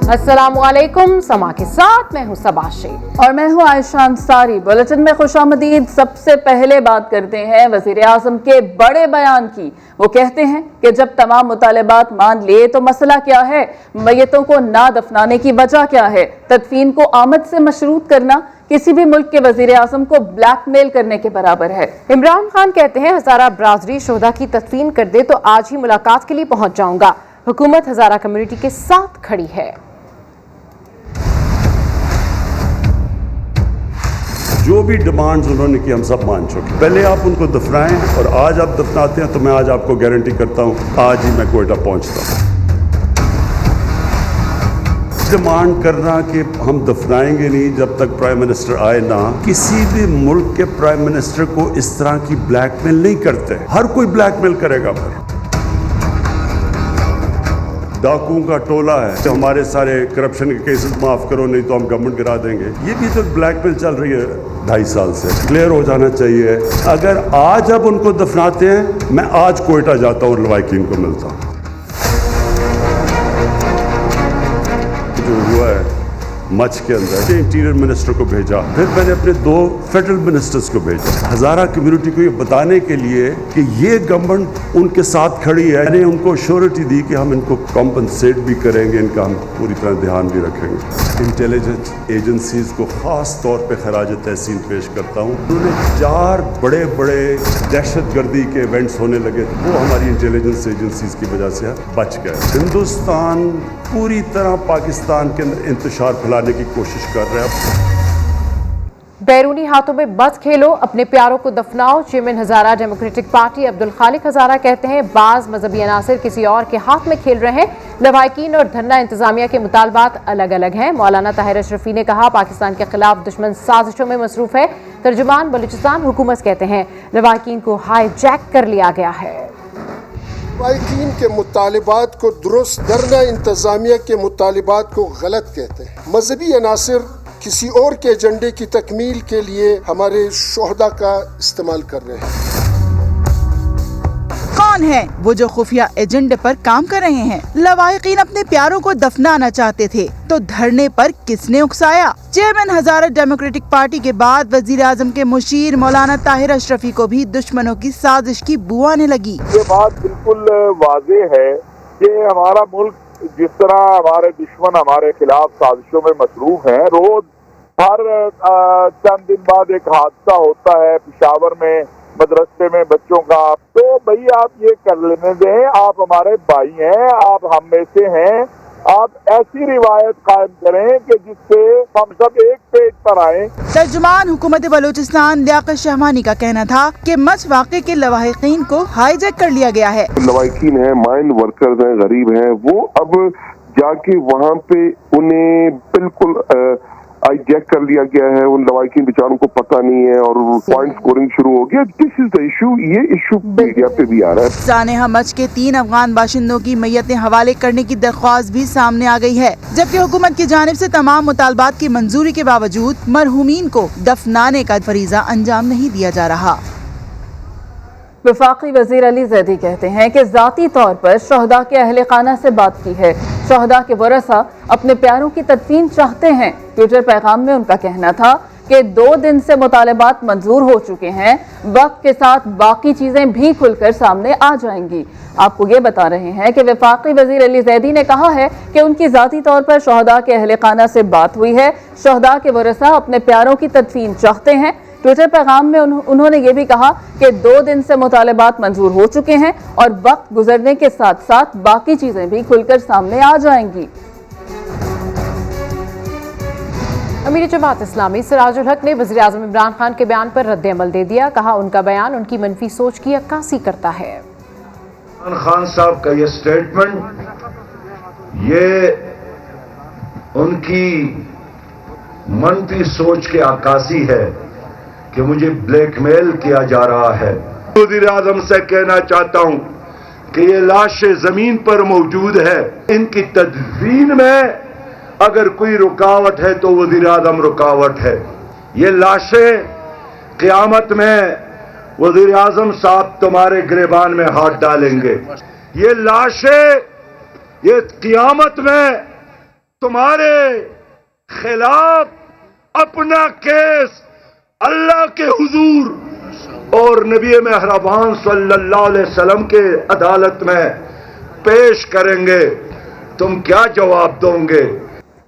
अस्सलामुअलैकुम, समा के साथ मैं हूं सबाशी और मैं हूं आयशा अंसारी। बुलेटिन में खुशामदीद। सबसे पहले बात करते हैं वजीर आजम के बड़े बयान की। वो कहते हैं कि जब तमाम मुतालिबात मान लिए तो मसला क्या है, मैयतों को ना दफनाने की वजह क्या है। तदफीन को आमद से मशरूत करना किसी भी मुल्क के वजीर आजम को ब्लैकमेल करने के बराबर है। इमरान खान कहते हैं हजारा बरादरी शोहदा की तदफीन कर दे तो आज ही मुलाकात के लिए पहुंच जाऊंगा। हुकूमत हजारा कम्युनिटी के साथ खड़ी है। जो भी डिमांड्स उन्होंने की हम सब मान चुके। पहले आप उनको दफनाएं और आज आप दफनाते हैं तो मैं आज आपको गारंटी करता हूं आज ही मैं कोयटा पहुंचता हूं। डिमांड करना कि हम दफनाएंगे नहीं जब तक प्राइम मिनिस्टर आए ना, किसी भी मुल्क के प्राइम मिनिस्टर को इस तरह की ब्लैकमेल नहीं करते। हर कोई ब्लैकमेल करेगा। फिर डाकुओं का टोला है तो हमारे सारे करप्शन के केसेस माफ करो नहीं तो हम गवर्नमेंट गिरा देंगे। ये भी तो ब्लैकमेल चल रही है 2.5 साल से। क्लियर हो जाना चाहिए। अगर आज अब उनको दफनाते हैं, मैं आज कोयटा जाता हूँ और लवाकिन को मिलता हूँ। जो हुआ है मच के अंदर, इंटीरियर मिनिस्टर को भेजा, फिर मैंने अपने 2 फेडरल मिनिस्टर्स को भेजा हजारा कम्युनिटी को ये बताने के लिए कि ये गवर्नमेंट उनके साथ खड़ी है। मैंने उनको श्योरिटी दी कि हम इनको कॉम्पनसेट भी करेंगे, इनका हम पूरी तरह ध्यान भी रखेंगे। इंटेलिजेंस एजेंसीज को खास तौर पे खराज तहसीन पेश करता हूँ। उन्होंने 4 बड़े बड़े दहशत गर्दी के इवेंट्स होने लगे, वो हमारी इंटेलिजेंस एजेंसीज की वजह से बच गए। हिंदुस्तान पूरी तरह पाकिस्तान के अंदर इंतशार फैलाने की कोशिश कर रहे हैं। बैरूनी हाथों में बस खेलो, अपने प्यारों को दफनाओ। चेयरमैन हजारा डेमोक्रेटिक पार्टी अब्दुल खालिक हजारा कहते हैं बाज मजहबी अनासर किसी और के हाथ में खेल रहे हैं। लवाकिन और धरना इंतजामिया के मुतालबात अलग अलग हैं। मौलाना ताहिर अशरफी ने कहा पाकिस्तान के खिलाफ दुश्मन साजिशों में मसरूफ है। तर्जुमान बलूचिस्तान हुकूमत कहते हैं लवाकिन को हाईजैक कर लिया गया है। लवाकिन के मुतालिबात को दुरुस्त, धरना इंतजामिया के मुतालिबात को गलत कहते हैं। मजहबी अनासर किसी और के एजेंडे की तकमील के लिए हमारे शोहदा का इस्तेमाल कर रहे हैं। कौन है वो जो खुफिया एजेंडे पर काम कर रहे हैं? लवाकिन अपने प्यारों को दफनाना चाहते थे तो धरने पर किसने उकसाया? चेयरमैन हजारा डेमोक्रेटिक पार्टी के बाद वजीर आजम के मुशीर मौलाना ताहिर अशरफी को भी दुश्मनों की साजिश की बू आने लगी। ये बात बिल्कुल वाज़ेह है कि हमारा मुल्क जिस तरह हमारे दुश्मन हमारे खिलाफ साजिशों में मसरूफ हैं, रोज हर चंद दिन बाद एक हादसा होता है पेशावर में मदरसे में बच्चों का। तो भाई आप ये कर लेने दें, आप हमारे भाई हैं, आप हम में से हैं। आप ऐसी रिवायत कायम करें कि जिससे हम सब एक पेज पर आए। तर्जुमान हुकूमत बलूचिस्तान लियाकत शहमानी का कहना था कि मच वाक़े के लवाकिन को हाईजैक कर लिया गया है। लवाकिन है, माइन वर्कर्स हैं, गरीब हैं, वो अब जाके वहाँ पे उन्हें बिल्कुल हाईजैक कर लिया गया है। उन लवाकिन बेचारों को पता नहीं है और पॉइंट स्कोरिंग शुरू हो गया। This is the issue. ये इशू मीडिया पे भी आ रहा है। सानेहा मच के 3 अफगान बाशिंदों की मैयतें हवाले करने की दरख्वास्त भी सामने आ गई है, जबकि हुकूमत की जानिब से तमाम मुतालबात की मंजूरी के बावजूद मरहूमीन को दफनाने का फरीजा अंजाम नहीं दिया जा रहा। वफाकी वजीर अली जैदी कहते हैं कि ज़ाती तौर पर शोहदा के अहले खाना से बात की है। शोहदा के वरसा अपने प्यारों की तदफीन चाहते हैं। ट्विटर पैगाम में उनका कहना था कि 2 दिन से मुतालबात मंजूर हो चुके हैं, वक्त के साथ बाकी चीज़ें भी खुलकर सामने आ जाएंगी। आपको ये बता रहे हैं कि वफाकी वजीर अली जैदी ने कहा है कि उनकी ज़ाती तौर पर शोहदा के अहले खाना से बात हुई है। शोहदा के वरसा अपने प्यारों की तदफीन चाहते हैं। ट्विटर पैगाम में उन्होंने ये भी कहा कि 2 दिन से मुतालबात मंजूर हो चुके हैं और वक्त गुजरने के साथ साथ बाकी चीजें भी खुलकर सामने आ जाएंगी। अमीर जमात इस्लामी सिराजुल हक ने वज़ीर आज़म इमरान खान के बयान पर रद्द अमल दे दिया। कहा उनका बयान उनकी मनफी सोच की अक्कासी करता है। इमरान खान साहब का ये स्टेटमेंट ये उनकी मनफी सोच के अक्कासी है कि मुझे ब्लैकमेल किया जा रहा है। वज़ीर आज़म से कहना चाहता हूं कि ये लाशें जमीन पर मौजूद है, इनकी तदफीन में अगर कोई रुकावट है तो वज़ीर आज़म रुकावट है। ये लाशें क़यामत में वज़ीर आज़म साहब तुम्हारे गिरबान में हाथ डालेंगे। ये लाशें ये क़यामत में तुम्हारे खिलाफ अपना केस अल्लाह के हुजूर और नबी मेहरबान सल्लल्लाहु अलैहि वसल्लम के अदालत में पेश करेंगे, तुम क्या जवाब दोगे?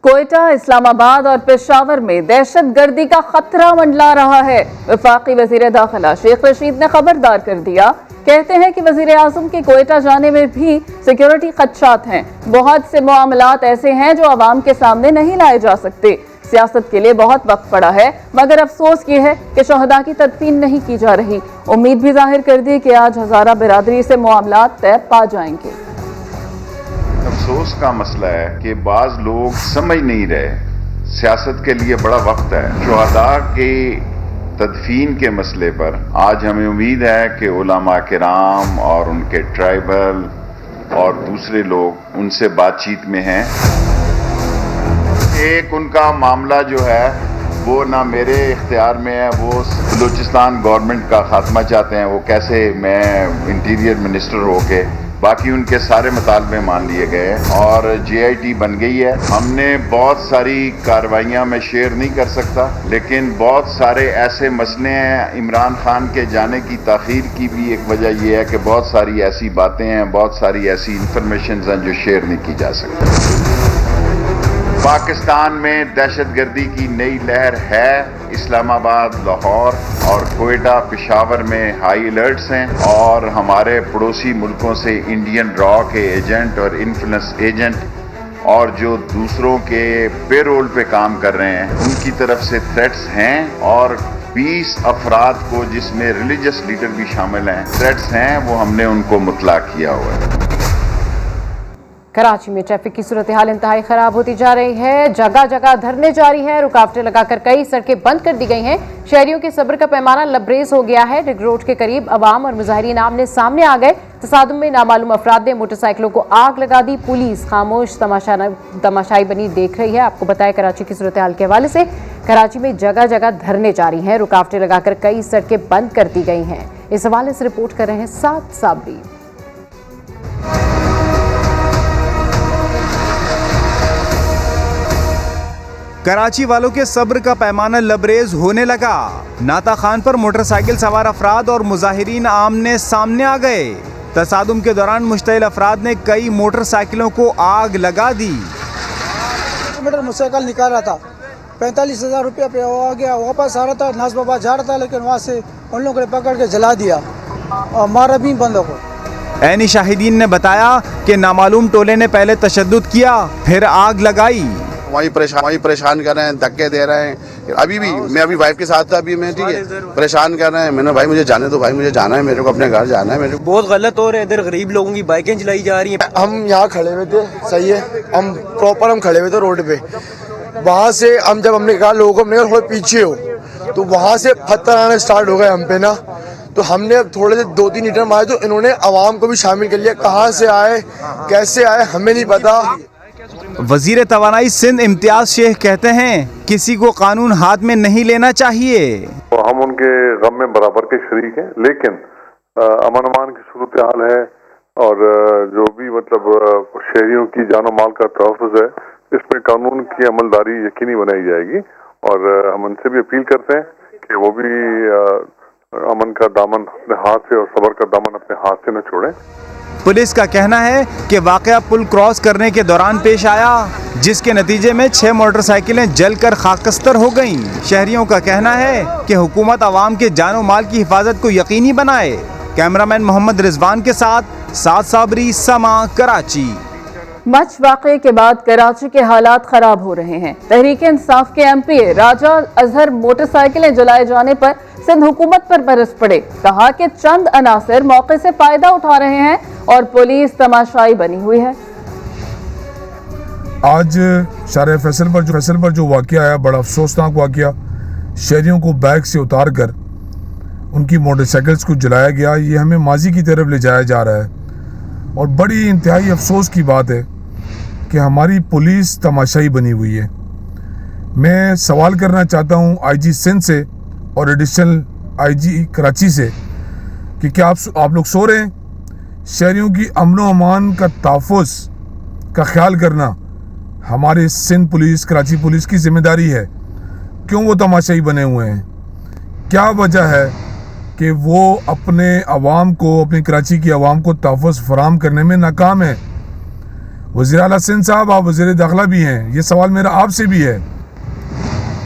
कोयटा, इस्लामाबाद और पेशावर में दहशतगर्दी का खतरा मंडला रहा है। वफाकी वजीर दाखिला शेख रशीद ने खबरदार कर दिया। कहते हैं कि वजीर आजम के कोयटा जाने में भी सिक्योरिटी खदशात हैं। बहुत से मामलात ऐसे हैं जो आवाम के सामने नहीं लाए जा सकते। सियासत के लिए बहुत वक्त पड़ा है, मगर अफसोस ये है कि शहदा की तदफीन नहीं की जा रही। उम्मीद भी जाहिर कर दी कि आज हजारा बिरादरी से मामलात तय पा जाएंगे। अफसोस का मसला है कि बाज लोग समझ नहीं रहे सियासत के लिए बड़ा वक्त है। शुहदा के तदफीन के मसले पर आज हमें उम्मीद है कि उलमा किराम और उनके ट्राइबल और दूसरे लोग उनसे बातचीत में हैं। एक उनका मामला जो है वो ना मेरे इख्तियार में है, वो बलूचिस्तान गवर्नमेंट का खात्मा चाहते हैं, वो कैसे मैं इंटीरियर मिनिस्टर होके, बाकी उनके सारे मुतालबे मान लिए गए और JIT बन गई है। हमने बहुत सारी कार्रवाइयाँ मैं शेयर नहीं कर सकता, लेकिन बहुत सारे ऐसे मसले हैं। इमरान खान के जाने की ताख़ीर की भी एक वजह यह है कि बहुत सारी ऐसी बातें हैं, बहुत सारी ऐसी इंफॉर्मेशन हैं जो शेयर नहीं की जा सकती। पाकिस्तान में दहशतगर्दी की नई लहर है। इस्लामाबाद, लाहौर और कोयटा, पेशावर में हाई अलर्ट्स हैं और हमारे पड़ोसी मुल्कों से इंडियन रॉ के एजेंट और इन्फ्लुएंस एजेंट और जो दूसरों के पेरोल पे काम कर रहे हैं उनकी तरफ से थ्रेट्स हैं और 20 अफराद को, जिसमें रिलीजियस लीडर भी शामिल हैं, थ्रेट्स हैं, वो हमने उनको मुतला किया हुआ है। कराची में ट्रैफिक की सूरत हाल इंतहाई खराब होती जा रही है। जगह जगह धरने जारी हैं, रुकावटें लगाकर कई सड़कें बंद कर दी गई हैं। शहरियों के सब्र का पैमाना लबरेज हो गया है। रिंग रोड के करीब अवाम और मुजाहिरीन आमने सामने आ गए। तसादुम में नामालूम अफराद ने मोटरसाइकिलों को आग लगा दी। पुलिस खामोश तमाशाई बनी देख रही है। आपको बताया कराची की सूरत हाल के हवाले से कराची में जगह जगह धरने जारी हैं, रुकावटें लगाकर कई सड़कें बंद कर दी गई हैं। इस हवाले से रिपोर्ट कर रहे हैं साद साबरी। कराची वालों के सब्र का पैमाना लबरेज होने लगा। नाता खान पर मोटरसाइकिल सवार अफराद और मुजाहिरीन आमने सामने आ गए। तसादुम के दौरान मुश्तइल अफराद ने कई मोटरसाइकिलों को आग लगा दी। मोटरसाइकिल निकाल रहा था, 45,000 रुपया पे आ गया, वापस आ रहा था, नाज बाबा जा रहा था, लेकिन वहाँ से उन लोगों ने पकड़ के जला दिया और मारा भी बंदों को। ऐनी शाहिदीन ने बताया कि नामालूम टोले ने पहले तशद्दुद किया, फिर आग लगाई। वही परेशान कर रहे हैं, धक्के दे रहे हैं। अभी भी मैं अभी वाइफ के साथ था, अभी मैं ठीक है, परेशान कर रहे हैं। मैंने भाई मुझे जाने दो, भाई मुझे जाना है, मेरे को अपने घर जाना है। मेरे को बहुत गलत हो रहा है, इधर गरीब लोगों की बाइकें चलाई जा रही हैं। हम यहाँ खड़े हुए थे, सही है, हम प्रॉपर हम खड़े हुए थे रोड पे। वहाँ से जब हमने कहा लोगों को, हमने कहा थोड़ा पीछे हो, तो वहाँ से पत्थर आने स्टार्ट हो गए हम पे ना। तो हमने अब थोड़े से 2-3 लीटर मारे, तो इन्होंने आवाम को भी शामिल कर लिया। कहाँ से आए, कैसे आए, हमें नहीं पता। वजीर तवानाई सिंध इम्तियाज शेख कहते हैं किसी को कानून हाथ में नहीं लेना चाहिए। हम उनके गम में बराबर के शरीक हैं, लेकिन अमन अमान की सूरत हाल है और जो भी मतलब शहरियों की जानो माल का तहफ़्फ़ुज़ है, इसमें कानून की अमलदारी यकीनी बनाई जाएगी। और हम उनसे भी अपील करते हैं कि वो भी अमन का दामन अपने हाथ से और सब्र का दामन अपने हाथ से न छोड़ें। पुलिस का कहना है कि वाकया पुल क्रॉस करने के दौरान पेश आया, जिसके नतीजे में 6 मोटरसाइकिलें जलकर खाकस्तर हो गईं। शहरियों का कहना है कि हुकूमत आवाम के जानो माल की हिफाजत को यकीनी बनाए। कैमरामैन मोहम्मद रिजवान के साथ साद साबरी, समा, कराची। मच वाक़े के बाद कराची के हालात खराब हो रहे हैं। तहरीक इंसाफ के MPA राजा अजहर मोटरसाइकिलें जलाए जाने पर सिंध हुकूमत पर बरस पड़े। कहा कि चंद अनासर मौके से फायदा उठा रहे हैं और पुलिस तमाशाई बनी हुई है। आज शारे फैसल पर जो वाक़या आया, बड़ा अफसोसनाक वाक़या। शहरियों को बैग से उतार कर उनकी मोटरसाइकिल्स को जलाया गया। ये हमें माजी की तरफ ले जाया जा रहा है और बड़ी इंतहाई अफसोस की बात है कि हमारी पुलिस तमाशाई बनी हुई है। मैं सवाल करना चाहता हूँ IG सिंध से और एडिशनल IG कराची से कि क्या आप लोग सो रहे हैं? शहरियों की अमन व अमान का तहफ़्फ़ुज़ का ख्याल करना हमारे सिंध पुलिस, कराची पुलिस की जिम्मेदारी है। क्यों वो तमाशाई बने हुए हैं? क्या वजह है कि वो अपने अवाम को, अपनी कराची की अवाम को तहफ़्फ़ुज़ फराहम करने में नाकाम है? वज़ीर आला सिंध साहब, आप वज़ीर दाखिला भी हैं, ये सवाल मेरा आपसे भी है।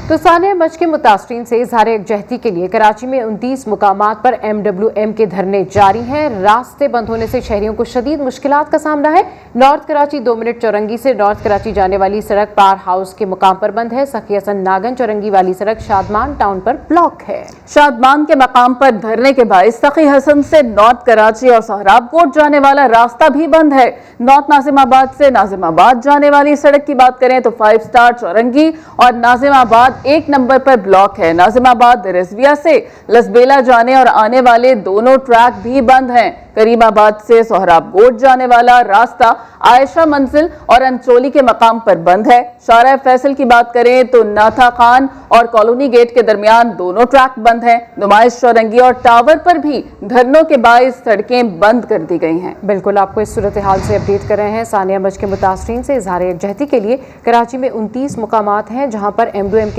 तो सानिया मच के मुतासरीन से इजहार यकजहती के लिए कराची में 29 मुकामात पर MWM के धरने जारी हैं। रास्ते बंद होने से शहरियों को शदीद मुश्किलात का सामना है। नॉर्थ कराची 2 मिनट चौरंगी से नॉर्थ कराची जाने वाली सड़क पावर हाउस के मुकाम पर बंद है। सखी हसन नागन चौरंगी वाली सड़क शादमान टाउन पर ब्लॉक है। शादमान के मकाम पर धरने के बाइस सखी हसन से नॉर्थ कराची और सोहराब कोट जाने वाला रास्ता भी बंद है। नॉर्थ नाजिमाबाद से नाजिमाबाद जाने वाली सड़क की बात करें तो 5 स्टार चौरंगी और नाजिमाबाद 1 नंबर पर ब्लॉक है। नाजिमाबाद रिजविया से लसबेला जाने और आने वाले दोनों ट्रैक भी बंद हैं। करीमाबाद से सोहराब गोट जाने वाला रास्ता आयशा मंजिल और अंचोली के मकाम पर बंद है। शारा फैसल की बात करें तो नाथा खान और कॉलोनी गेट के दरमियान दोनों ट्रैक बंद हैं। नुमाइश चौरंगी और टावर पर भी धरनों के बाइस सड़कें बंद कर दी गई हैं। बिल्कुल, आपको इस सूरत हाल से अपडेट कर रहे हैं। सानिया मच के मुतासरीन से इजहार यकजहती के लिए कराची में 29 मुकामात हैं जहां पर MDM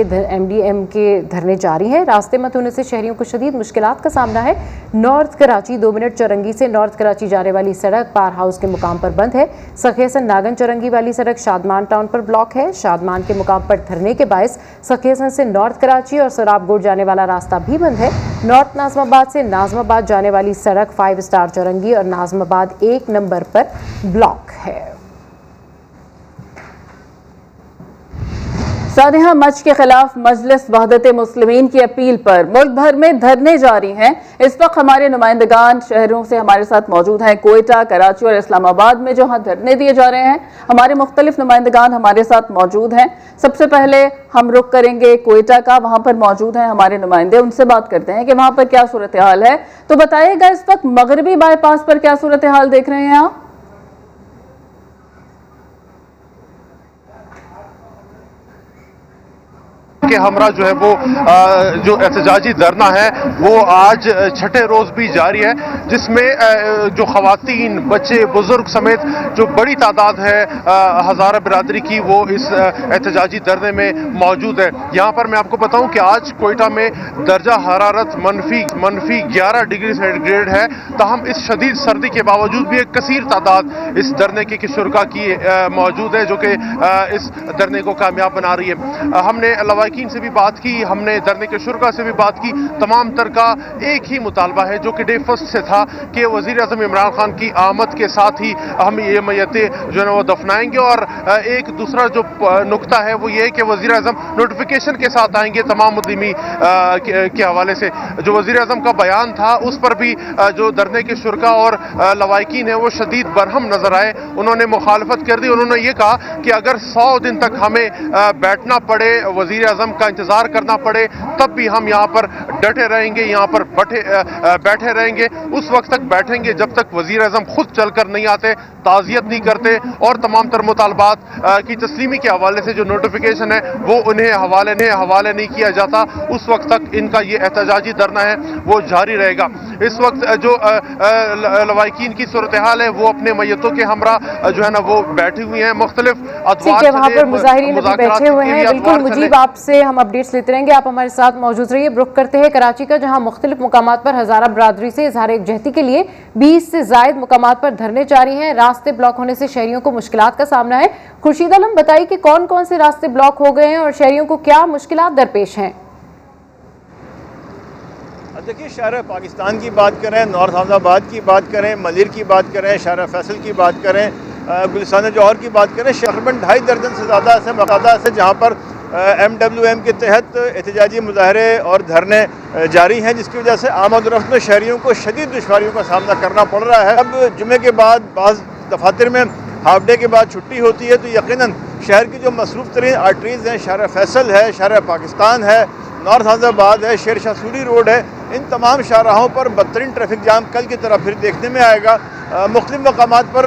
के धरने जारी हैं। रास्ते बंद होने से शहरियों को शदीद मुश्किलात का सामना है। नॉर्थ कराची 2 मिनट चौरंगी से नॉर्थ कराची जाने वाली सड़क पावर हाउस के मुकाम पर बंद है। सखी हसन नागन चौरंगी वाली सड़क शादमान टाउन पर ब्लॉक है। शादमान के मुकाम पर धरने के बायस सखी हसन से नॉर्थ कराची और सोहराब गोट जाने वाला रास्ता भी बंद है। नॉर्थ नाजमाबाद से नाजमाबाद जाने वाली सड़क 5 स्टार चौरंगी और नाजमाबाद 1 नंबर पर ब्लॉक है। सानिया मच के खिलाफ मजलिस वहदत मुस्लिमीन की अपील पर मुल्क भर में धरने जारी हैं। इस वक्त हमारे नुमाइंदगान शहरों से हमारे साथ मौजूद हैं। कोयटा, कराची और इस्लामाबाद में जहां धरने दिए जा रहे हैं, हमारे मुख्तलिफ नुमाइंदगान हमारे साथ मौजूद हैं। सबसे पहले हम रुख करेंगे कोयटा का, वहां पर मौजूद हैं हमारे नुमाइंदे, उनसे बात करते हैं कि वहां पर क्या सूरत हाल है। तो बताइएगा इस वक्त मगरबी बाईपास पर क्या सूरत हाल देख रहे हैं आप? के हमरा जो है वो जो एहतजाजी धरना है वो आज छठे रोज भी जारी है, जिसमें जो खवातीन, बच्चे, बुजुर्ग समेत जो बड़ी तादाद है हज़ारा बिरादरी की, वो इस एहतजाजी धरने में मौजूद है। यहाँ पर मैं आपको बताऊं कि आज कोयटा में दर्जा हरारत मनफी 11 डिग्री सेंटीग्रेड है। ताहम इस शदीद सर्दी के बावजूद भी एक कसीर तादाद इस धरने की शुरका की मौजूद है, जो कि इस धरने को कामयाब बना रही है। हमने लवाकिन से भी बात की, हमने धरने के शुरका से भी बात की। तमाम तर का एक ही मुतालबा है जो कि डे फर्स्ट से था कि वज़ीर आज़म इमरान खान की आमद के साथ ही हम ये मैयतें जो है वो दफनाएंगे। और एक दूसरा जो नुक्ता है वो ये है कि वज़ीर आज़म नोटिफिकेशन के साथ आएंगे तमाम मुस्लिमी के हवाले से। जो वज़ीर आज़म का बयान था उस पर भी जो धरने के शुरका और लवाकिन है वो शदीद बरहम नजर आए। उन्होंने मुखालफत कर दी। उन्होंने ये कहा कि अगर 100 दिन तक हमें बैठना पड़े, वज़ीर आज़म का इंतजार करना पड़े, तब भी हम यहाँ पर डटे रहेंगे, यहाँ पर बैठे रहेंगे। उस वक्त तक बैठेंगे जब तक वज़ीर आज़म खुद चलकर नहीं आते, ताज़ियत नहीं करते और तमाम तर मुतालबात की तस्लीमी के हवाले से जो नोटिफिकेशन है वो उन्हें हवाले नहीं किया जाता, उस वक्त तक इनका ये एहतजाजी धरना है वो जारी रहेगा। इस वक्त जो लवाकिन की सूरत हाल है वो अपने मैयतों के हमरा जो है ना वो बैठी हुई हैं। मुख्तलिफ वहाँ पर मुजाहिरीन बैठे हुए हैं। बिल्कुल मुजीब, आपसे हम अपडेट्स लेते रहेंगे, आप हमारे साथ मौजूद रहिए। रुख करते हैं कराची का, जहां मुख्तलिफ मुकामात पर हज़ारा बरादरी से इजहार यकजहती के लिए 20 से ज़ायद मुकामात पर धरने जारी हैं। रास्ते ब्लॉक होने से शहरियों को मुश्किलात का सामना है। खुर्शीद आलम, बताइए कि कौन कौन से रास्ते ब्लॉक हो गए हैं और शहरियों को क्या मुश्किलात दरपेश हैं? देखिए, शहर पाकिस्तान की बात करें, नॉर्थ अहमदाबाद की बात करें, मलिर की बात करें, शहर फैसल की बात करें, गुलिस्तान जौहर की बात करें, तकरीबन 2.5 दर्जन से ज़्यादा ऐसे मकामात हैं जहाँ पर MWM के तहत एहतजाजी मुजाहरे और धरने जारी हैं, जिसकी वजह से आमद रफ्त में शहरियों को शदीद दुश्वारियों का सामना करना पड़ रहा है। अब जुमे के बाद बाज़ दफातर में हाफ डे के बाद छुट्टी होती है, तो यकीनन शहर की जो मसरूफ़ तरीन आर्टरीज़ हैं, शहर फैसल है, शहर पाकिस्तान है, नॉर्थ अहमदाबाद है, शेर शाह सूरी रोड है, इन तमाम शाहराहों पर बदतरीन ट्रैफिक जाम कल की तरह फिर देखने में आएगा। मुख्तलिफ मकामात पर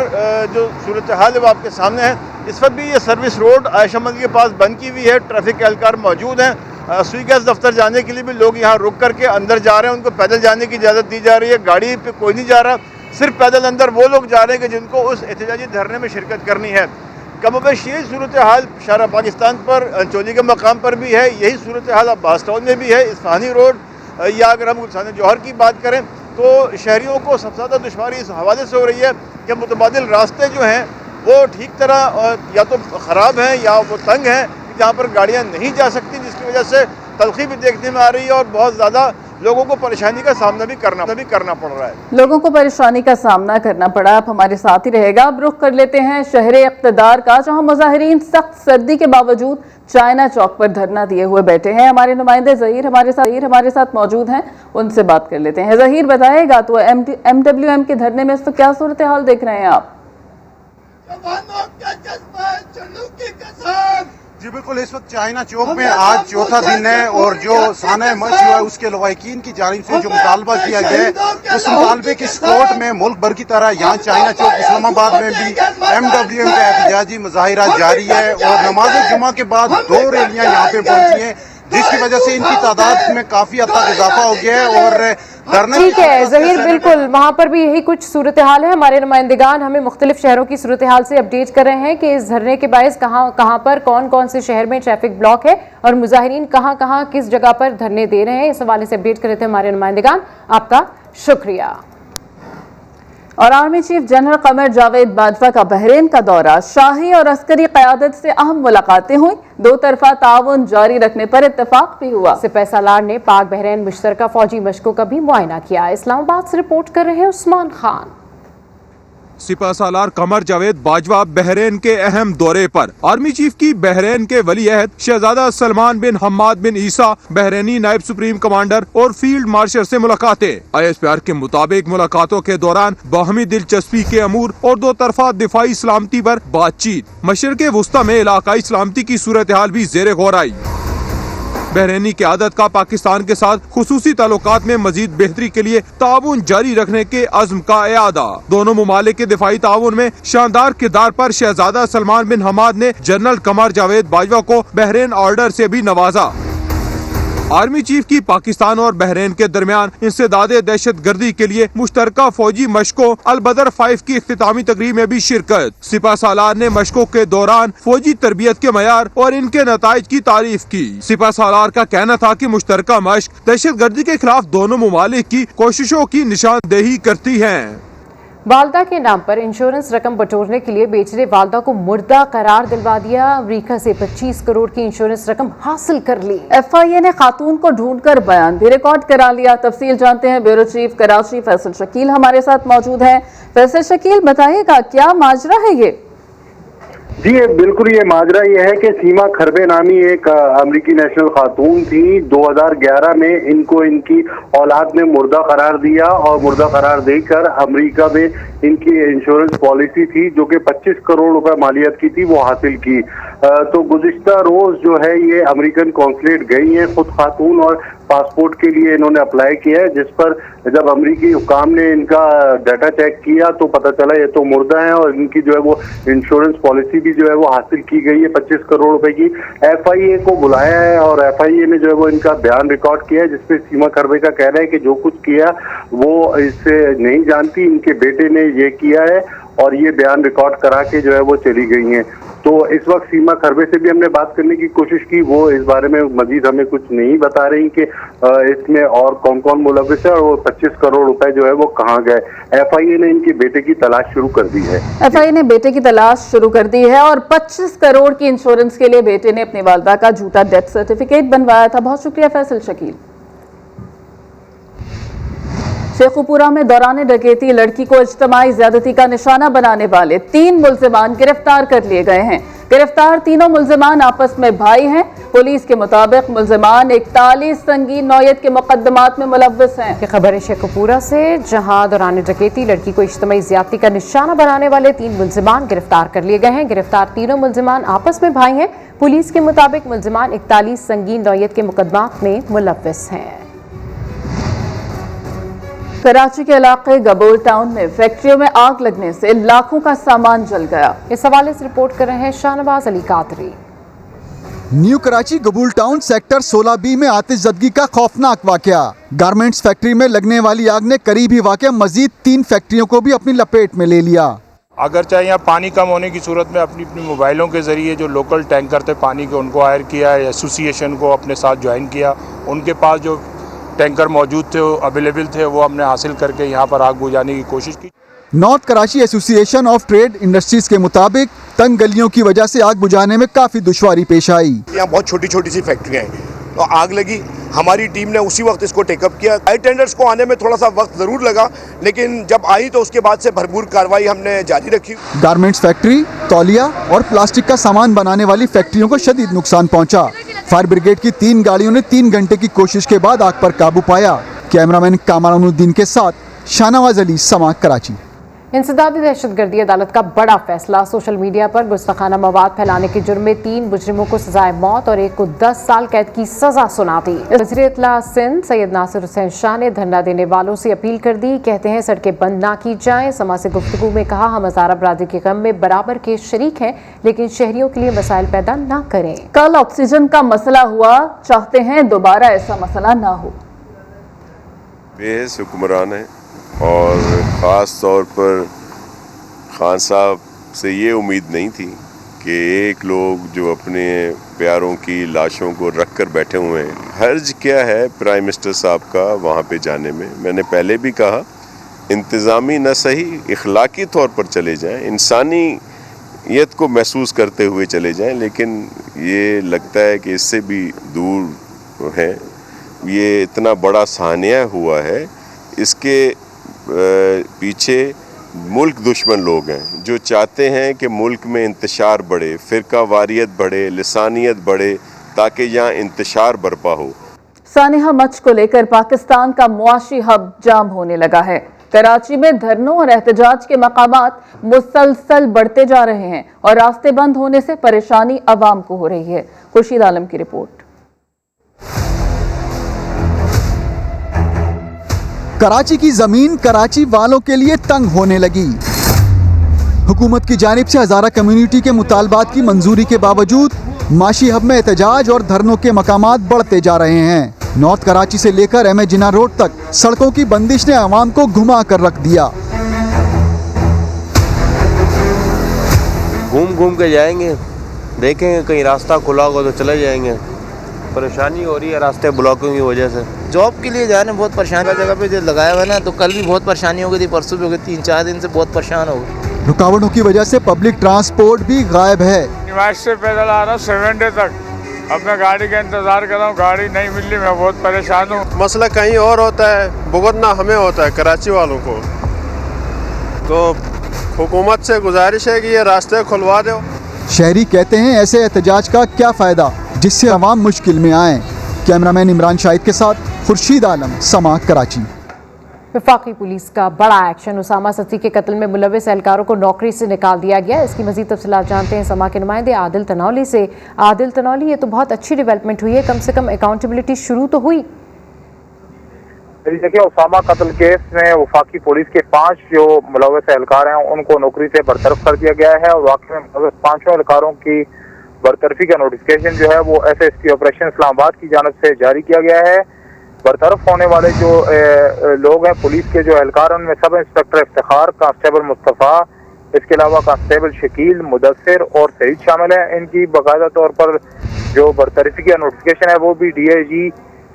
जो सूरत हाल है वो आपके सामने है। इस वक्त भी ये सर्विस रोड आयशा मंदिर के पास बंद की हुई है, ट्रैफिक के एहलकार मौजूद हैं। सुई गैस दफ्तर जाने के लिए भी लोग यहाँ रुक करके अंदर जा रहे हैं, उनको पैदल जाने की इजाज़त दी जा रही है। गाड़ी पे कोई नहीं जा रहा, सिर्फ पैदल अंदर वो लोग जा रहे हैं कि जिनको उस एहतजाजी धरने में शिरकत करनी है। کم و بیش یہی صورتحال شارع پاکستان پر چولی کے مقام پر بھی ہے، یہی صورتحال عباس ٹاؤن میں بھی ہے، اصفہانی روڈ، یا اگر ہم گلشن جوہر کی بات کریں تو شہریوں کو سب سے زیادہ دشواری اس حوالے سے ہو رہی ہے کہ متبادل راستے جو ہیں وہ ٹھیک طرح یا تو خراب ہیں یا وہ تنگ ہیں جہاں پر گاڑیاں نہیں جا سکتی، جس کی وجہ سے تلخی بھی دیکھنے میں آ رہی ہے اور بہت زیادہ لوگوں کو پریشانی کا سامنا بھی کرنا پڑ رہا ہے۔ لوگوں کو پریشانی کا سامنا کرنا پڑا، اب ہمارے ساتھ ہی رہے گا۔ اب رخ کر لیتے ہیں شہر اقتدار کا، جہاں مظاہرین سخت سردی کے باوجود چائنا چوک پر دھرنا دیے ہوئے بیٹھے ہیں۔ ہمارے نمائندے ظہیر ہمارے ساتھ موجود ہیں، ان سے بات کر لیتے ہیں۔ ظہیر بتائے گا تو MWM کے دھرنے میں اس وقت کیا صورتحال دیکھ رہے ہیں آپ؟ جی بالکل، اس وقت چائنا چوک میں آج چوتھا دن ہے اور جو سانحہ مرچ ہوا ہے اس کے لواحقین کی جانب سے جو مطالبہ کیا گیا ہے اس مطالبے کی سپورٹ میں ملک بھر کی طرح یہاں چائنا چوک اسلام آباد میں بھی MWM کا احتجاجی مظاہرہ جاری ہے اور نماز جمعہ کے بعد 2 ریلیاں یہاں پہ پہنچی ہیں، جس کی وجہ سے ان کی تعداد میں کافی حد تک اضافہ ہو گیا ہے اور ٹھیک ہے ظہیر، بالکل وہاں پر بھی یہی کچھ صورتحال ہے۔ ہمارے نمائندگان ہمیں مختلف شہروں کی صورتحال سے اپڈیٹ کر رہے ہیں کہ اس دھرنے کے باعث کہاں پر کون سے شہر میں ٹریفک بلاک ہے اور مظاہرین کہاں کس جگہ پر دھرنے دے رہے ہیں، اس حوالے سے اپڈیٹ کر رہے تھے ہمارے نمائندگان، آپ کا شکریہ۔ اور army chief general Qamar Javed Bajwa کا بحرین کا دورہ، شاہی اور عسکری قیادت سے اہم ملاقاتیں ہوئیں، 2 طرفہ تعاون جاری رکھنے پر اتفاق بھی ہوا۔ سپہ سالار نے پاک بحرین مشترکہ فوجی مشقوں کا بھی معائنہ کیا۔ اسلام آباد سے رپورٹ کر رہے ہیں عثمان خان۔ سپہ سالار قمر جاوید باجوہ بحرین کے اہم دورے پر، آرمی چیف کی بحرین کے ولی عہد شہزادہ سلمان بن حماد بن عیسیٰ، بحرینی نائب سپریم کمانڈر اور فیلڈ مارشل سے ملاقاتیں۔ ISPR کے مطابق ملاقاتوں کے دوران باہمی دلچسپی کے امور اور 2 طرفہ دفاعی سلامتی پر بات چیت۔ مشرق وسطی میں علاقائی سلامتی کی صورتحال بھی زیر غور آئی۔ بحرینی قیادت کا پاکستان کے ساتھ خصوصی تعلقات میں مزید بہتری کے لیے تعاون جاری رکھنے کے عزم کا اعادہ۔ دونوں ممالک کے دفاعی تعاون میں شاندار کردار پر شہزادہ سلمان بن حماد نے جنرل قمر جاوید باجوہ کو بحرین آرڈر سے بھی نوازا۔ آرمی چیف کی پاکستان اور بحرین کے درمیان انسداد دہشت گردی کے لیے مشترکہ فوجی مشقوں البدر 5 کی اختتامی تقریب میں بھی شرکت۔ سپہ سالار نے مشقوں کے دوران فوجی تربیت کے معیار اور ان کے نتائج کی تعریف کی۔ سپہ سالار کا کہنا تھا کہ مشترکہ مشق دہشت گردی کے خلاف دونوں ممالک کی کوششوں کی نشاندہی کرتی ہیں۔ والدہ کے نام پر انشورنس رقم بٹورنے کے لیے بیٹے نے والدہ کو مردہ قرار دلوا دیا، امریکہ سے 25 کروڑ کی انشورنس رقم حاصل کر لی۔ FIA نے خاتون کو ڈھونڈ کر بیان بھی ریکارڈ کرا لیا۔ تفصیل جانتے ہیں، بیورو چیف کراچی فیصل شکیل ہمارے ساتھ موجود ہیں۔ فیصل شکیل، بتائیے گا کیا ماجرا ہے یہ؟ جی بالکل، یہ ماجرا یہ ہے کہ سیما کھربے نامی ایک امریکی نیشنل خاتون تھی۔ 2011 میں ان کو ان کی اولاد نے مردہ قرار دیا اور مردہ قرار دے کر امریکہ میں ان کی انشورنس پالیسی تھی جو کہ 25 کروڑ روپے مالیت کی تھی، وہ حاصل کی۔ تو گزشتہ روز جو ہے یہ امریکن کونسلیٹ گئی ہیں خود خاتون اور پاسپورٹ کے لیے انہوں نے اپلائی کیا ہے، جس پر جب امریکی حکام نے ان کا ڈیٹا چیک کیا تو پتہ چلا یہ تو مردہ ہیں اور ان کی جو ہے وہ انشورنس پالیسی بھی جو ہے وہ حاصل کی گئی ہے 25 کروڑ روپے کی۔ FIA کو بلایا ہے اور FIA نے جو ہے وہ ان کا بیان ریکارڈ کیا ہے، جس پہ سیما کھربے کا کہنا ہے کہ جو کچھ کیا وہ اس سے نہیں جانتی، ان کے بیٹے نے یہ کیا ہے اور یہ بیان ریکارڈ کرا کے جو ہے وہ چلی گئی ہیں۔ تو اس وقت سیما کھربے سے بھی ہم نے بات کرنے کی کوشش کی، وہ اس بارے میں مزید ہمیں کچھ نہیں بتا رہی کہ اس میں اور کون کون ملوث ہے اور وہ 25 کروڑ روپے جو ہے وہ کہاں گئے۔ FIA نے ان کے بیٹے کی تلاش شروع کر دی ہے۔ FIA نے بیٹے کی تلاش شروع کر دی ہے اور 25 کروڑ کی انشورنس کے لیے بیٹے نے اپنی والدہ کا جھوٹا ڈیتھ سرٹیفکیٹ بنوایا تھا۔ بہت شکریہ فیصل شکیل۔ شیخو پورہ میں دوران ڈکیتی لڑکی کو اجتماعی زیادتی کا نشانہ بنانے والے 3 ملزمان گرفتار کر لیے گئے ہیں۔ گرفتار تینوں ملزمان آپس میں بھائی ہیں۔ پولیس کے مطابق ملزمان 41 سنگین نوعیت کے مقدمات میں ملوث ہیں۔ یہ خبر ہے شیخو پورہ سے، جہاں دوران ڈکیتی لڑکی کو اجتماعی زیادتی کا نشانہ بنانے والے 3 ملزمان گرفتار کر لیے گئے ہیں۔ گرفتار تینوں ملزمان آپس میں بھائی ہیں۔ پولیس کے مطابق ملزمان 41 سنگین نوعیت کے مقدمات میں ملوث ہیں۔ کراچی کے علاقے گبول ٹاؤن میں فیکٹریوں میں آگ لگنے سے لاکھوں کا سامان جل گیا۔ اس حوالے سے رپورٹ کر رہے ہیں Shahnawaz Ali Qadri. New Karachi Gabol town sector 16B میں آتش زدگی کا خوفناک واقعہ۔ گارمنٹس فیکٹری میں لگنے والی آگ نے قریب ہی واقع مزید 3 فیکٹریوں کو بھی اپنی لپیٹ میں لے لیا۔ अगरचे यहाँ पानी कम होने की सूरत में अपनी अपनी मोबाइलों के ज़रिए जो लोकल टैंकर थे पानी के उनको हायर किया, एसोसिएशन को अपने साथ ज्वाइन किया, उनके पास जो टैंकर मौजूद थे अवेलेबल थे वो हमने हासिल करके यहाँ पर आग बुझाने की कोशिश की। North Karachi association of trade industries के मुताबिक तंग गलियों की वजह से आग बुझाने में काफी दुश्वारी पेश आई। यहाँ बहुत छोटी छोटी सी फैक्ट्रियाँ हैं, तो आग लगी, हमारी टीम ने उसी वक्त इसको टेकअप किया। हाई टेंडर्स को आने में थोड़ा सा वक्त जरूर लगा, लेकिन जब आई तो उसके बाद से भरपूर कार्रवाई हमने जारी रखी। गारमेंट्स फैक्ट्री, तौलिया और प्लास्टिक का सामान बनाने वाली फैक्ट्रियों को शदीद नुकसान पहुंचा। फायर ब्रिगेड की 3 गाड़ियों ने 3 घंटे की कोशिश के बाद आग पर काबू पाया। कैमरामैन कामरानुद्दीन के साथ शाहनवाज अली, समा, कराची। इंसदादी दहशतगर्दी अदालत का बड़ा फैसला। सोशल मीडिया पर गुस्ताखाना मवाद फैलाने के जुर्म में 3 मुजरिमों को सजाए मौत और एक को 10 साल कैद की सजा सुना दी। वज़ीर इत्तला सिंध सैयद नासिर हुसैन शाह ने धरना देने वालों से अपील कर दी। कहते हैं सड़कें बंद ना की जाएं। समा से गुफ्तगू में कहा, हम हज़ारा बरादरी के गम में बराबर के शरीक हैं, लेकिन शहरियों के लिए मसाइल पैदा ना करें। कल ऑक्सीजन का मसला हुआ, चाहते हैं दोबारा ऐसा मसला ना हो। बेहस हुक्मरान है और ख़ास तौर पर खान साहब से ये उम्मीद नहीं थी कि एक लोग जो अपने प्यारों की लाशों को रख कर बैठे हुए हैं, हर्ज क्या है प्राइम मिनिस्टर साहब का वहाँ पे जाने में। मैंने पहले भी कहा, इंतज़ामी न सही इखलाकी तौर पर चले जाएं, इंसानियत को महसूस करते हुए चले जाएं, लेकिन ये लगता है कि इससे भी दूर है। ये इतना बड़ा सानिया हुआ है, इसके पीछे मुल्क दुश्मन लोग हैं जो चाहते हैं कि मुल्क में इंतशार बढ़े, फ़िरका वारियत बढ़े, लिसानियत बढ़े, ताकि यहाँ इंतशार बर्पा हो। सानिहा मच को लेकर पाकिस्तान का मुआशी हब जाम होने लगा है। कराची में धरनों और एहतजाज के मकामात मुसलसल बढ़ते जा रहे हैं और रास्ते बंद होने से परेशानी अवाम को हो रही है। खुर्शीद आलम की रिपोर्ट। कराची की जमीन कराची वालों के लिए तंग होने लगी। हुकूमत की जानिब से हज़ारा कम्युनिटी के मुतालबात की मंजूरी के बावजूद माशी हब में एहतजाज और धरनों के मकामात बढ़ते जा रहे हैं। नॉर्थ कराची से लेकर एम ए जिन्ना रोड तक सड़कों की बंदिश ने आवाम को घुमा कर रख दिया। घूम घूम के जाएंगे, देखेंगे कहीं रास्ता खुला होगा तो चले जाएंगे। परेशानी हो रही है रास्ते ब्लॉकिंग की वजह से। जॉब के लिए जाने बहुत परेशान का जगह पे जो लगाया हुआ है ना, तो कल भी बहुत परेशानी हो गई थी, परसों भी हो गई, 3-4 दिन से बहुत परेशान हो गई। रुकावटों की वजह से पब्लिक ट्रांसपोर्ट भी गायब है। निवास से पैदल आ रहा हूँ 7 डे तक, अब मैं गाड़ी का इंतजार कर रहा हूँ, गाड़ी नहीं मिल रही, मैं बहुत परेशान हूँ। मसला कहीं और होता है, भुगतना हमें होता है कराची वालों को। तो हुकूमत से गुजारिश है कि ये रास्ते खुलवा दो। शहरी कहते हैं ऐसे एहतजाज का क्या फ़ायदा जिससे अवाम मुश्किल में आए। कैमरामैन इमरान शाहिद के साथ खुर्शीद आलम, समा, कराची। वफाकी पुलिस का बड़ा एक्शन। उसामा सती के कत्ल में मुलविस एहलकारों को नौकरी से निकाल दिया गया। इसकी मजीद तफसीलात जानते हैं समा के नुमाइंदे आदिल तनौली से। आदिल तनौली, ये तो बहुत अच्छी डेवलपमेंट हुई है, कम से कम अकाउंटेबिलिटी शुरू तो हुई। देखिए, उसामा कत्ल केस में वफाकी पुलिस के 5 जो मुलविस एहलकार हैं उनको नौकरी से बरतरफ कर दिया गया है और वाकई में मुलविस 5 एहलकारों की बरतरफी का नोटिफिकेशन जो है वो SSP ऑपरेशन इस्लामाबाद की जानिब से जारी किया गया है। बरतरफ होने वाले जो लोग हैं पुलिस के जो एहलकार, उनमें sub inspector Iftikhar, constable Mustafa, इसके अलावा कांस्टेबल शकील, मुदस्सिर और सईद शामिल हैं। इनकी बाकायदा तौर पर जो बरतरफी का नोटिफिकेशन है वो भी DIG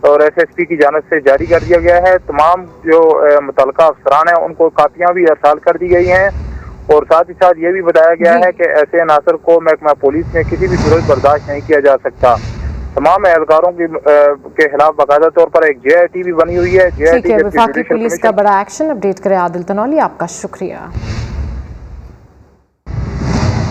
और SSP की जानिब से जारी कर दिया गया है। तमाम जो मुतल्लिका अफसरान हैं उनको कापियाँ भी अरसाल कर दी गई हैं और साथ ही साथ ये भी बताया गया है कि ऐसे अनासर को महकमा पुलिस में किसी भी सूरत बर्दाश्त नहीं किया जा सकता। तमाम एहलकारों के खिलाफ बाकायदा तौर पर एक JIT भी बनी हुई है। वफाकी पुलिस का बड़ा एक्शन। अपडेट करें आदिल तनौली, आपका शुक्रिया।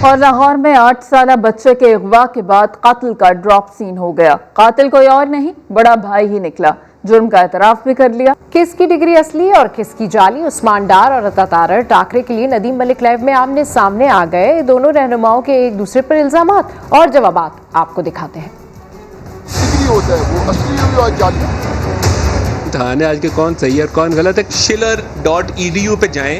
और लाहौर में 8 साला बच्चे के अगवा के बाद कत्ल का ड्रॉप सीन हो गया। कातिल कोई और नहीं, बड़ा भाई ही निकला। जुर्म का एतराफ भी कर लिया। किसकी डिग्री असली और किसकी जाली? उस्मान डार और अता तारर टाकरे के लिए नदीम मलिक लाइव में आमने सामने आ गए। दोनों रहनुमाओं के एक दूसरे पर इल्जामात और जवाबात आपको दिखाते हैं। डिग्री होता है वो असली और जाली। थाने आज के कौन सही है और कौन गलत है। Schiller.edu पे जाएं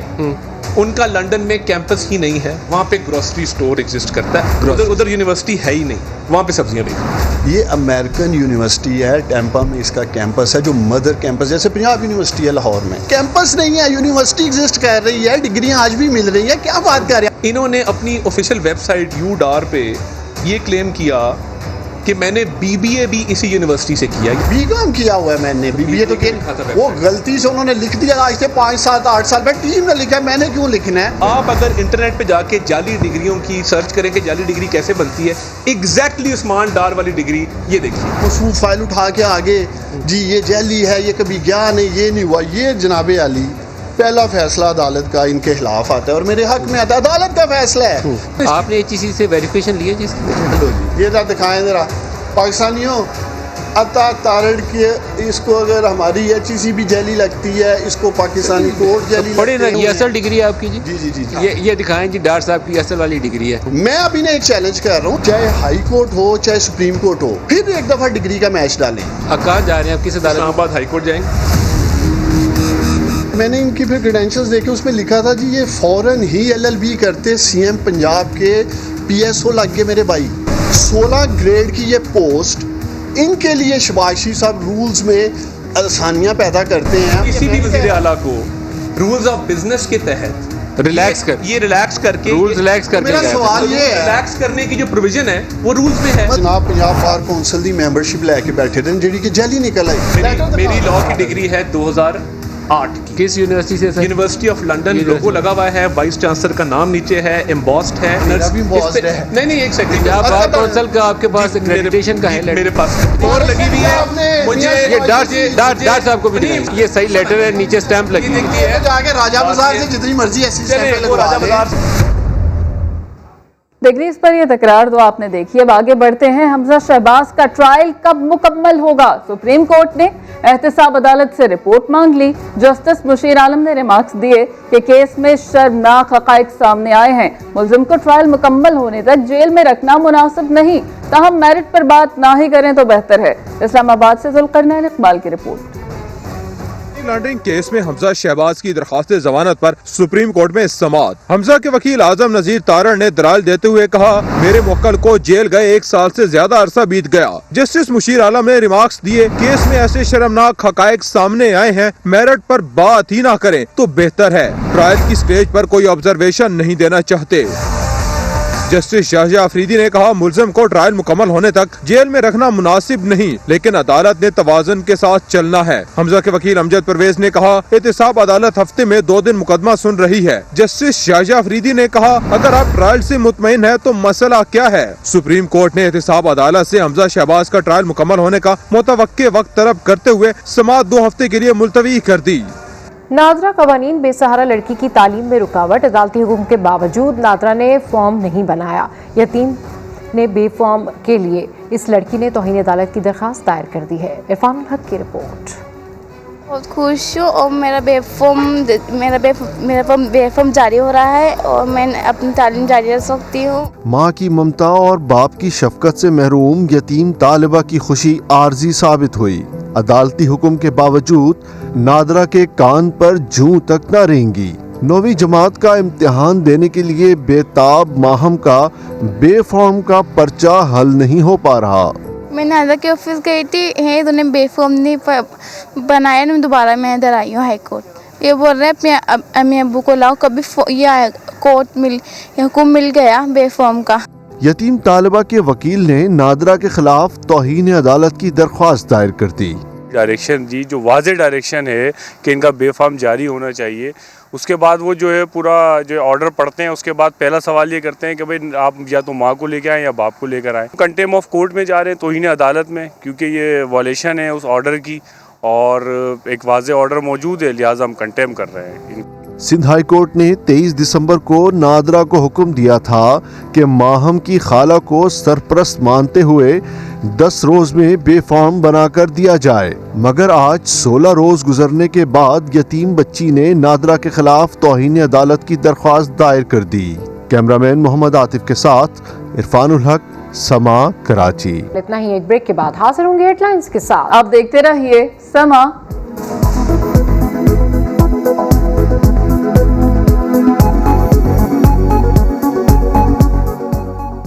ان کا لنڈن میں کیمپس ہی نہیں ہے, وہاں پہ گروسری سٹور ایگزسٹ کرتا ہے, ادھر یونیورسٹی ہے ہی نہیں, وہاں پہ سبزیاں بیچتے. یہ امریکن یونیورسٹی ہے, ٹیمپا میں اس کا کیمپس ہے, جو مدر کیمپس, جیسے پنجاب یونیورسٹی ہے لاہور میں, کیمپس نہیں ہے, یونیورسٹی ایگزسٹ کر رہی ہے, ڈگریاں آج بھی مل رہی ہیں, کیا بات کر رہے ہیں. انہوں نے اپنی آفیشیل ویب سائٹ UDAR پہ یہ کلیم کیا کہ میں نے BBA بھی اسی یونیورسٹی سے کیا. BCom کیا ہوا ہے میں نے, BBA تو وہ غلطی سے انہوں نے لکھ دیا, آج سے 5 7 8 سال بعد ٹیم نے لکھا ہے, میں نے کیوں لکھنا ہے. آپ اگر انٹرنیٹ پہ جا کے جعلی ڈگریوں کی سرچ کریں کہ جعلی ڈگری کیسے بنتی ہے, ایگزیکٹلی عثمان ڈار والی ڈگری یہ دیکھیے. مصروف فائل اٹھا کے آگے جی یہ جعلی ہے, یہ کبھی گیا نہیں, یہ نہیں ہوا. یہ جناب علی پہلا فیصلہ عدالت کا ان کے خلاف آتا ہے اور میرے حق میں آتا ہے, عدالت کا فیصلہ ہے. آپ نے HEC سے ویریفیکیشن لی ہے جس کی؟ یہ ذرا دکھائیں ذرا پاکستانیوں, عطا تارڑ کے اس کو اگر ہماری HEC بھی جیلی لگتی ہے, اس کو پاکستانی کورٹ جیلی پڑھے نا, یہ اصل ڈگری ہے آپ کی. جی جی جی یہ دکھائیں جی ڈار صاحب کی اصل والی ڈگری ہے. میں ابھی نے ایک چیلنج کر رہا ہوں, چاہے ہائی کورٹ ہو چاہے سپریم کورٹ ہو, پھر ایک دفعہ ڈگری کا میچ ڈالیں. اب کہاں جا رہے ہیں آپ, کس عدالت؟ اسلام آباد ہائی کورٹ جائیں گے. میں نے ان کی پھر کریڈینشلز دیکھے, اس میں لکھا تھا جی یہ فوراً ہی LLB کرتے, CM پنجاب کے PSO لگ گئے میرے بھائی. 16 گریڈ کی یہ پوسٹ, ان کے لیے شباشی صاحب رولز میں آسانیاں پیدا کرتے ہیں. کسی بھی وزیر اعلیٰ کو رولز آف بزنس کے تحت ریلیکس کر کے رولز ریلیکس کر کے, میرا سوال یہ ہے, ریلیکس کرنے کی جو پروویژن ہے وہ رولز میں ہے. جناب پنجاب بار کونسل دی ممبرشپ لے کے بیٹھے تھے, جڑی کہ جیلی نکل آئی. میری لاء کی ڈگری ہے 2008 کی. کس یونیورسٹی سے؟ University of London. لوگو لگا ہوا ہے, وائس چانسلر کا نام نیچے ہے, امبوسڈ ہے. نہیں ایک سیکنڈ, بار کونسل کا آپ کے پاس ایکریڈیٹیشن کا ہے میرے پاس اور لگی ہوئی ہے. مجھے یہ ڈار صاحب کو بھی نہیں, یہ صحیح لیٹر ہے, نیچے اسٹیمپ لگی ہے. جا کے راجہ بازار سے جتنی مرضی ایسی اسٹیمپ لگوا لیں. ڈگریز پر یہ تکرار تو آپ نے دیکھی. اب آگے بڑھتے ہیں, حمزہ شہباز کا ٹرائل کب مکمل ہوگا؟ سپریم کورٹ نے احتساب عدالت سے رپورٹ مانگ لی. جسٹس مشیر عالم نے ریمارکس دیے کہ کیس میں شرمناک حقائق سامنے آئے ہیں, ملزم کو ٹرائل مکمل ہونے تک جیل میں رکھنا مناسب نہیں, تاہم میرٹ پر بات نہ ہی کریں تو بہتر ہے. اسلام آباد سے ذوالقرنین اقبال کی رپورٹ. لانڈرنگ کیس میں حمزہ شہباز کی درخواست ضمانت پر سپریم کورٹ میں سماعت. حمزہ کے وکیل اعظم نذیر تارڑ نے دلائل دیتے ہوئے کہا, میرے موکل کو جیل گئے 1 سال سے زیادہ عرصہ بیت گیا. جسٹس مشیر عالم نے ریمارکس دیے, کیس میں ایسے شرمناک حقائق سامنے آئے ہیں, میرٹ پر بات ہی نہ کریں تو بہتر ہے. ٹرائل کی سٹیج پر کوئی آبزرویشن نہیں دینا چاہتے. جسٹس شاہجہاں آفریدی نے کہا, ملزم کو ٹرائل مکمل ہونے تک جیل میں رکھنا مناسب نہیں, لیکن عدالت نے توازن کے ساتھ چلنا ہے. حمزہ کے وکیل امجد پرویز نے کہا, احتساب عدالت ہفتے میں 2 دن مقدمہ سن رہی ہے. جسٹس شاہجہاں آفریدی نے کہا, اگر آپ ٹرائل سے مطمئن ہیں تو مسئلہ کیا ہے؟ سپریم کورٹ نے احتساب عدالت سے حمزہ شہباز کا ٹرائل مکمل ہونے کا متوقع وقت طلب کرتے ہوئے سماعت 2 ہفتے کے لیے ملتوی کر دی. نادرا قوانین بے سہارا لڑکی کی تعلیم میں رکاوٹ, عدالتی حکم کے باوجود نادرا نے فارم نہیں بنایا. یتیم نے بے فارم کے لیے اس لڑکی نے توہین عدالت کی درخواست دائر کر دی ہے. عرفان الحق کی رپورٹ. بہت خوش ہوں اور میرا فارم جاری ہو رہا ہے اور میں اپنی تعلیم جاری رکھ سکتی ہوں. ماں کی ممتا اور باپ کی شفقت سے محروم یتیم طالبہ کی خوشی عارضی ثابت ہوئی. عدالتی حکم کے باوجود نادرا کے کان پر جوں تک نہ رینگی. 9ویں جماعت کا امتحان دینے کے لیے بےتاب ماہم کا بے فارم کا پرچہ حل نہیں ہو پا رہا. میں نادرا کے آفس گئی تھی, تو نے بے فارم نہیں بنایا, میں دوبارہ میں ادھر آئی ہوں ہائی کورٹ. یہ بول رہے ہیں اپنے امی ابو کو لاؤ, کبھی یہ کورٹ حکم مل گیا بے فارم کا. یتیم طالبہ کے وکیل نے نادرا کے خلاف توہین عدالت کی درخواست دائر کر دی. ڈائریکشن جی, جو واضح ڈائریکشن ہے کہ ان کا بے فارم جاری ہونا چاہیے. اس کے بعد وہ جو ہے پورا جو آرڈر پڑھتے ہیں, اس کے بعد پہلا سوال یہ کرتے ہیں کہ بھائی آپ یا تو ماں کو لے کے آئیں یا باپ کو لے کر آئیں. کنٹیم آف کورٹ میں جا رہے ہیں توہین عدالت میں, کیونکہ یہ وائلیشن ہے اس آرڈر کی اور ایک واضح آرڈر موجود ہے, لہٰذا ہم کنٹیم کر رہے ہیں. سندھ ہائی کورٹ نے 23 دسمبر کو نادرا کو حکم دیا تھا کہ ماہم کی خالہ کو سرپرست مانتے ہوئے 10 روز میں بے فارم بنا کر دیا جائے, مگر آج 16 روز گزرنے کے بعد یتیم بچی نے نادرا کے خلاف توہین عدالت کی درخواست دائر کر دی. کیمرامین محمد عاطف کے ساتھ عرفان الحق, سما, کراچی. اتنا ہی, ایک بریک کے بعد حاضر ہوں گے ہیڈ لائنز کے ساتھ. آپ دیکھتے رہیے سما.